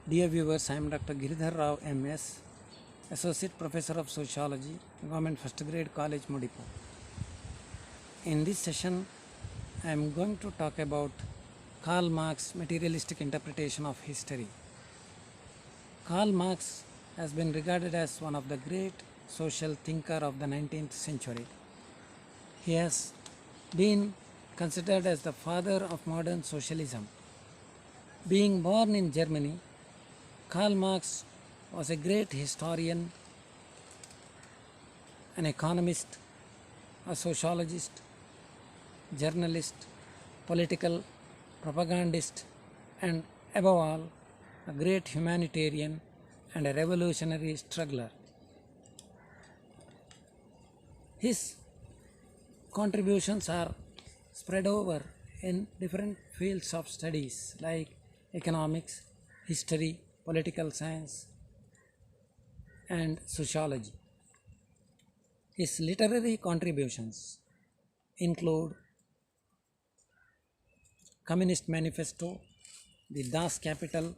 Dear viewers, I am Dr. Giridhar Rao MS, Associate Professor of Sociology, Government First Grade College, Modipo. In this session, I am going to talk about Karl Marx's materialistic interpretation of history. Karl Marx has been regarded as one of the great social thinkers of the 19th century. He has been considered as the father of modern socialism. Being born in Germany, Karl Marx was a great historian, an economist, a sociologist, journalist, political propagandist, and above all, a great humanitarian and a revolutionary struggler. His contributions are spread over in different fields of studies like economics, history, political science, and sociology. His literary contributions include Communist Manifesto, the Das Kapital,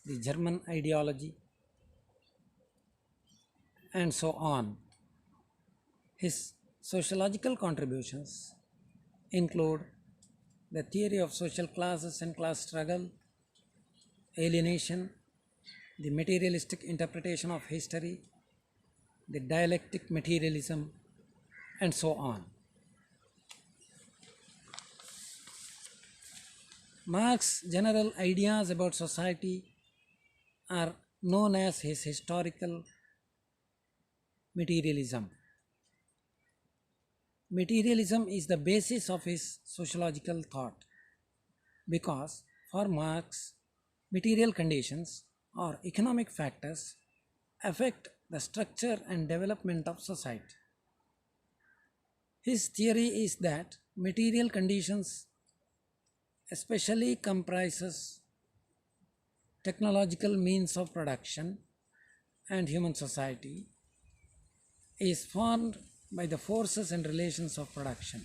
the German Ideology, and so on. His sociological contributions include the theory of social classes and class struggle, alienation, the materialistic interpretation of history, the dialectic materialism, and so on. Marx's general ideas about society are known as his historical materialism. Materialism is the basis of his sociological thought because for Marx, material conditions or economic factors affect the structure and development of society. His theory is that material conditions especially comprises technological means of production and human society is formed by the forces and relations of production.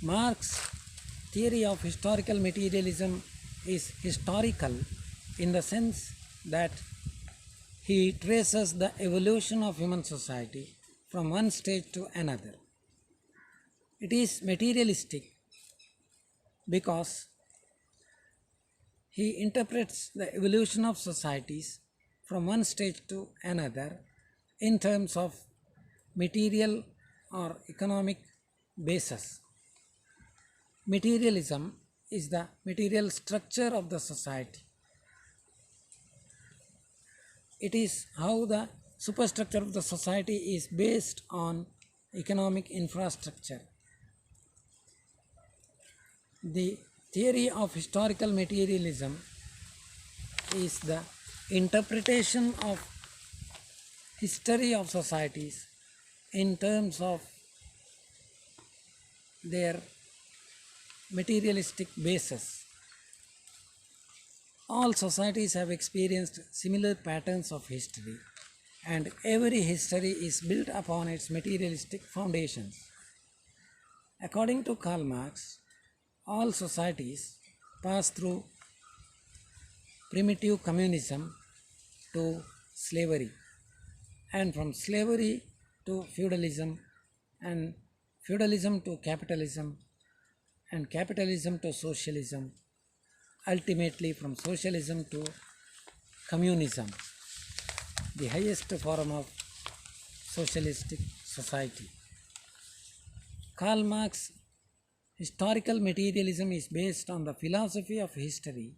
Marx's theory of historical materialism is historical in the sense that he traces the evolution of human society from one stage to another. It is materialistic because he interprets the evolution of societies from one stage to another in terms of material or economic basis. Materialism is the material structure of the society. It is how the superstructure of the society is based on economic infrastructure. The theory of historical materialism is the interpretation of history of societies in terms of their materialistic basis. All societies have experienced similar patterns of history, and every history is built upon its materialistic foundations. According to Karl Marx, all societies pass through primitive communism to slavery, and from slavery to feudalism, and feudalism to capitalism, and capitalism to socialism, ultimately from socialism to communism, the highest form of socialistic society. Karl Marx's historical materialism is based on the philosophy of history,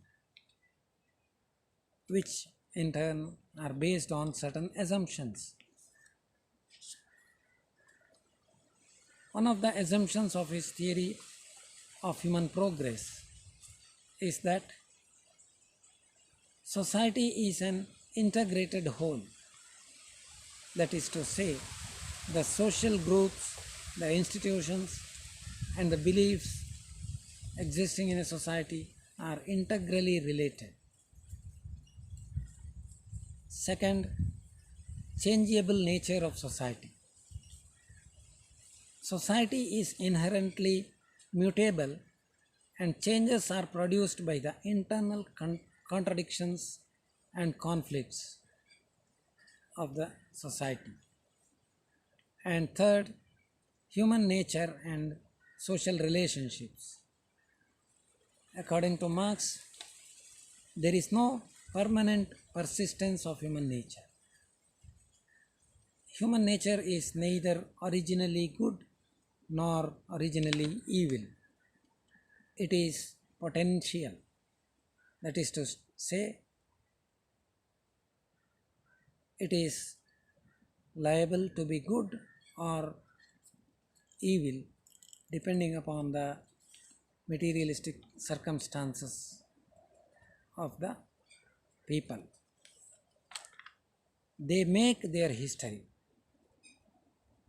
which in turn are based on certain assumptions. One of the assumptions of his theory of human progress is that society is an integrated whole. That is to say, the social groups, the institutions, and the beliefs existing in a society are integrally related. Second, changeable nature of society. Society is inherently mutable and changes are produced by the internal contradictions and conflicts of the society. And third, human nature and social relationships. According to Marx, there is no permanent persistence of human nature. Human nature is neither originally good nor originally evil. It is potential. That is to say, it is liable to be good or evil depending upon the materialistic circumstances of the people. They make their history,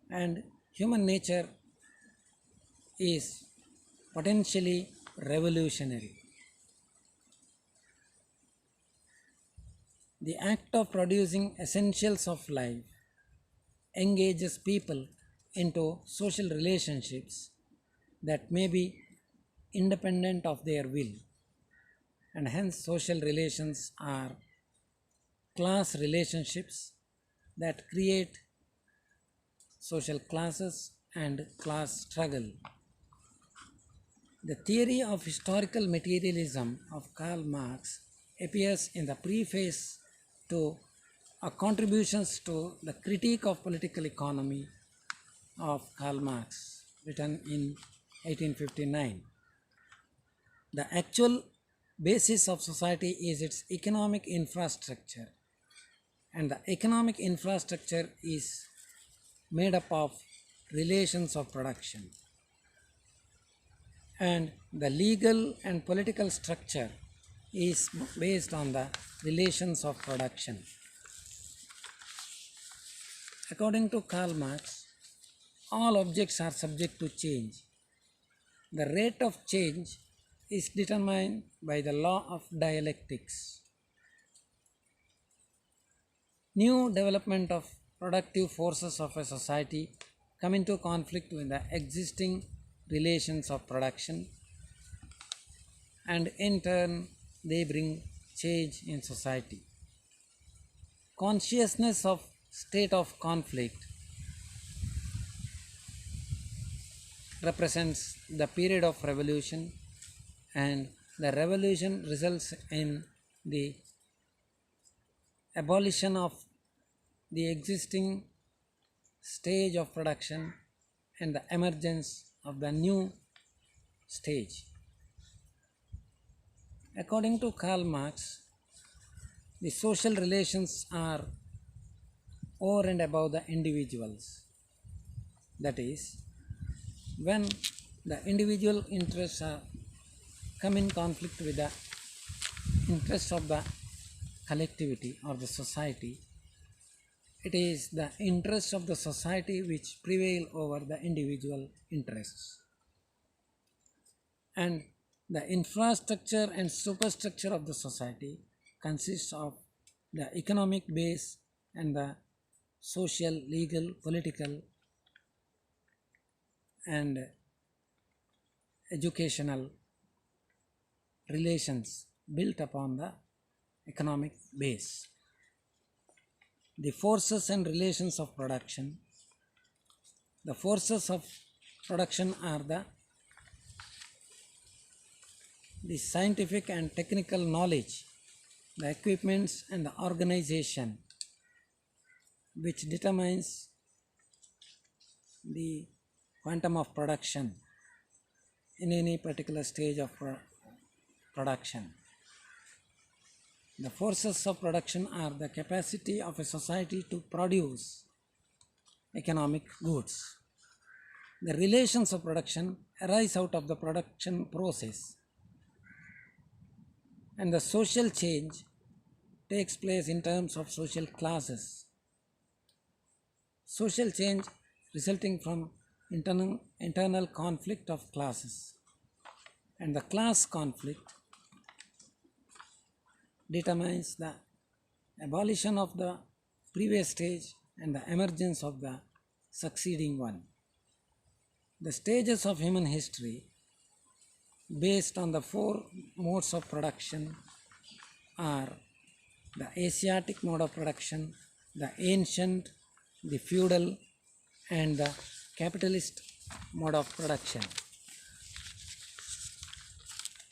and human nature is potentially revolutionary. The act of producing essentials of life engages people into social relationships that may be independent of their will, and hence social relations are class relationships that create social classes and class struggle. The theory of historical materialism of Karl Marx appears in the preface to contributions to the critique of political economy of Karl Marx, written in 1859. The actual basis of society is its economic infrastructure, and the economic infrastructure is made up of relations of production, and the legal and political structure is based on the relations of production. According to Karl Marx, all objects are subject to change. The rate of change is determined by the law of dialectics. New development of productive forces of a society come into conflict with the existing relations of production, and in turn they bring change in society. Consciousness of state of conflict represents the period of revolution, and the revolution results in the abolition of the existing stage of production and the emergence of the new stage. According to Karl Marx, the social relations are over and above the individuals. That is, when the individual interests come in conflict with the interests of the collectivity or the society, it is the interests of the society which prevail over the individual interests. And the infrastructure and superstructure of the society consists of the economic base and the social, legal, political, and educational relations built upon the economic base. The forces and relations of production. The forces of production are the scientific and technical knowledge, the equipments and the organization which determines the quantum of production in any particular stage of production. The forces of production are the capacity of a society to produce economic goods. The relations of production arise out of the production process, and the social change takes place in terms of social classes. Social change resulting from internal conflict of classes, and the class conflict determines the abolition of the previous stage and the emergence of the succeeding one. The stages of human history, based on the four modes of production, are the Asiatic mode of production, the ancient, the feudal, and the capitalist mode of production.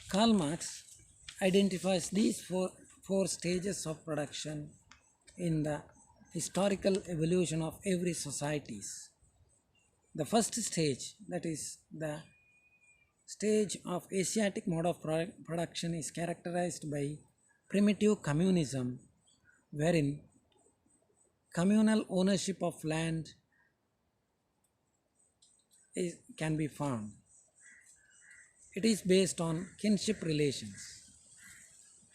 Karl Marx identifies these four stages of production in the historical evolution of every societies. The first stage, that is the stage of Asiatic mode of production, is characterized by primitive communism, wherein communal ownership of land can be found. It is based on kinship relations,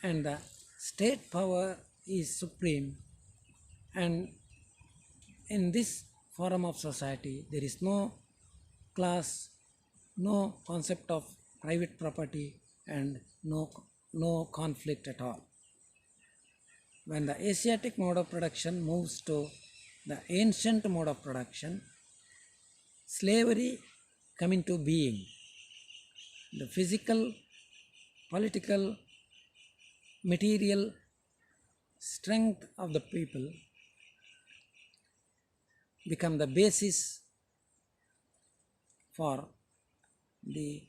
and the state power is supreme, and in this form of society there is no class, no concept of private property, and no conflict at all. When the Asiatic mode of production moves to the ancient mode of production, slavery come into being. The physical, political, material strength of the people become the basis for the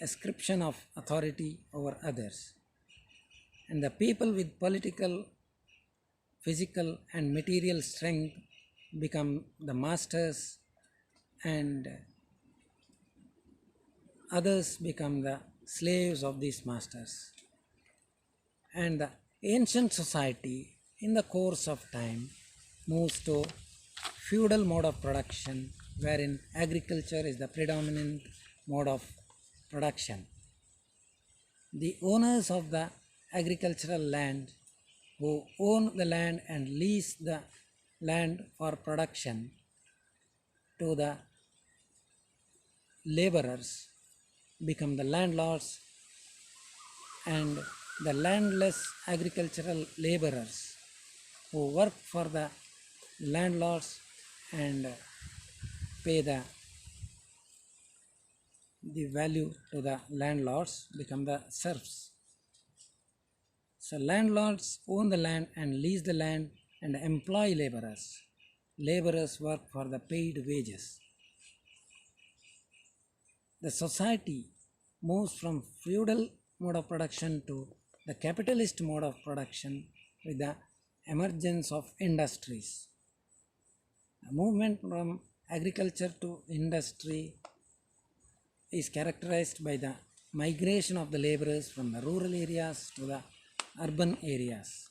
ascription of authority over others. And the people with political, physical, and material strength become the masters, and others become the slaves of these masters. And the ancient society in the course of time moves to feudal mode of production, wherein agriculture is the predominant mode of production. The owners of the agricultural land, who own the land and lease the land for production to the laborers, become the landlords, and the landless agricultural laborers who work for the landlords and pay the value to the landlords become the serfs. So landlords own the land and lease the land and employ laborers. Laborers work for the paid wages. The society moves from feudal mode of production to the capitalist mode of production with the emergence of industries. The movement from agriculture to industry is characterized by the migration of the laborers from the rural areas to the urban areas.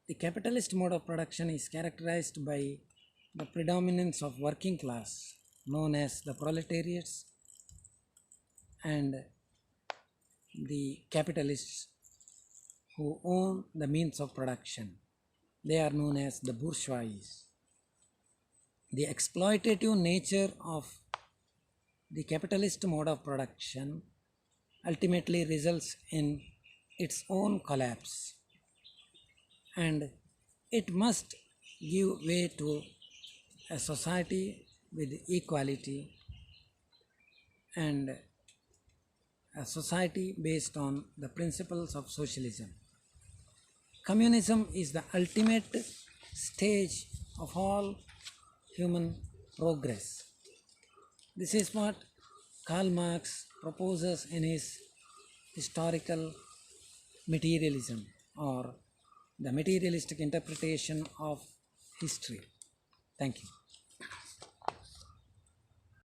The capitalist mode of production is characterized by the predominance of working class, known as the proletariats, and the capitalists who own the means of production. They are known as the bourgeoisie. The exploitative nature of the capitalist mode of production ultimately results in its own collapse, and it must give way to a society with equality and a society based on the principles of socialism. Communism is the ultimate stage of all human progress. This is what Karl Marx proposes in his historical materialism, or the materialistic interpretation of history. Thank you.